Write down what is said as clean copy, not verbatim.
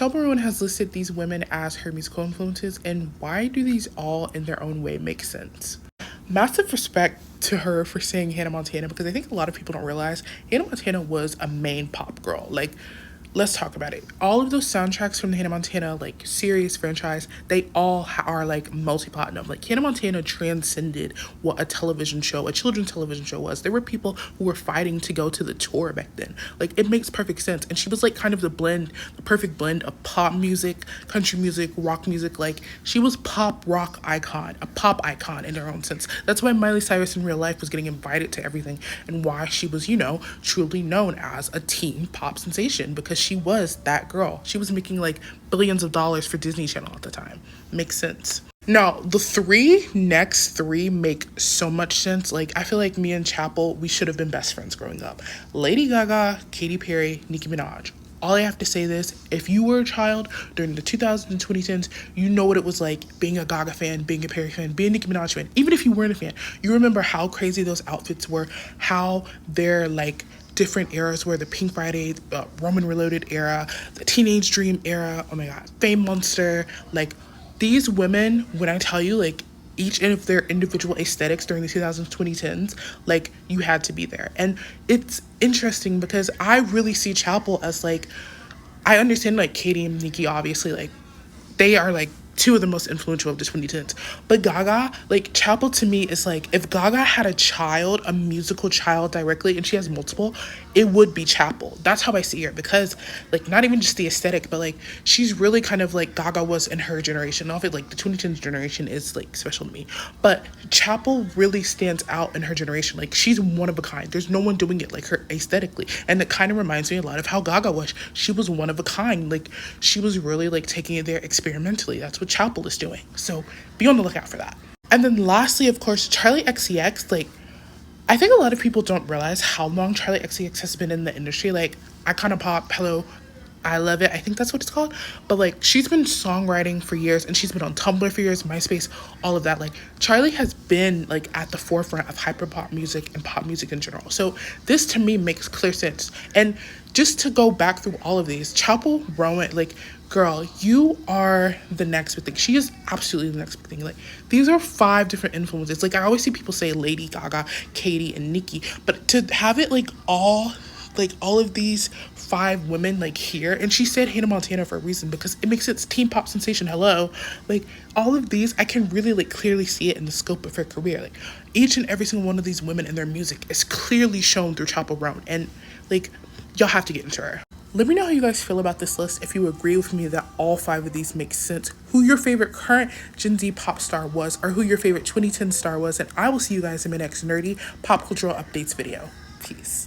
Chappell has listed these women as her musical influences, and why do these all in their own way make sense? Massive respect to her for saying Hannah Montana, because I think a lot of people don't realize Hannah Montana was a main pop girl. Like, let's talk about it. All of those soundtracks from the Hannah Montana like series franchise, they all are like multi-platinum. Like Hannah Montana transcended what a television show, a children's television show was. There were people who were fighting to go to the tour back then. Like it makes perfect sense. And she was like kind of the perfect blend of pop music, country music, rock music. Like she was pop rock icon, a pop icon in her own sense. That's why Miley Cyrus in real life was getting invited to everything, and why she was, truly known as a teen pop sensation, because she was that girl. She was making like billions of dollars for Disney Channel at the time. Makes sense. Now, the next three make so much sense. Like, I feel like me and Chappell, we should have been best friends growing up. Lady Gaga, Katy Perry, Nicki Minaj. All I have to say this, if you were a child during the 2000s and 2010s, you know what it was like being a Gaga fan, being a Perry fan, being a Nicki Minaj fan. Even if you weren't a fan, you remember how crazy those outfits were, how they're like different eras were: the Pink Friday, Roman Reloaded era, the Teenage Dream era, oh my god, Fame Monster. Like these women, when I tell you, like each of their individual aesthetics during the 2000s, 2010s, like you had to be there. And it's interesting because I really see Chappell as like, I understand like Katie and Nicki, obviously, like they are like two of the most influential of the 2010s. But Gaga, like Chappell to me is like, if Gaga had a child, a musical child directly, and she has multiple, it would be Chappell. That's how I see her, because like not even just the aesthetic, but like she's really kind of like Gaga was in her generation. Of it, like the 2010s generation is like special to me, but Chappell really stands out in her generation. Like she's one of a kind. There's no one doing it like her aesthetically, and it kind of reminds me a lot of how Gaga was. She was one of a kind. Like she was really like taking it there experimentally. That's what Chappell is doing. So be on the lookout for that. And then lastly, of course, Charlie XCX. Like I think a lot of people don't realize how long Charlie XCX has been in the industry. Like Icona Pop, Hello, I Love It, I think that's what it's called. But like she's been songwriting for years, and she's been on Tumblr for years, MySpace, all of that. Like Charlie has been like at the forefront of hyperpop music and pop music in general. So this to me makes clear sense. And just to go back through all of these, Chappell, Roan, like girl, you are the next big thing. She is absolutely the next big thing. Like these are 5 different influences. Like I always see people say Lady Gaga, Katy, and Nicki, but to have it like all of these 5 women like here, and she said Hannah Montana for a reason, because it makes sense. Teen pop sensation, hello. Like all of these, I can really like clearly see it in the scope of her career. Like each and every single one of these women and their music is clearly shown through Chappell Roan, and like y'all have to get into her. Let me know how you guys feel about this list. If you agree with me that all 5 of these make sense, who your favorite current Gen Z pop star was, or who your favorite 2010 star was, and I will see you guys in my next nerdy pop cultural updates video. Peace.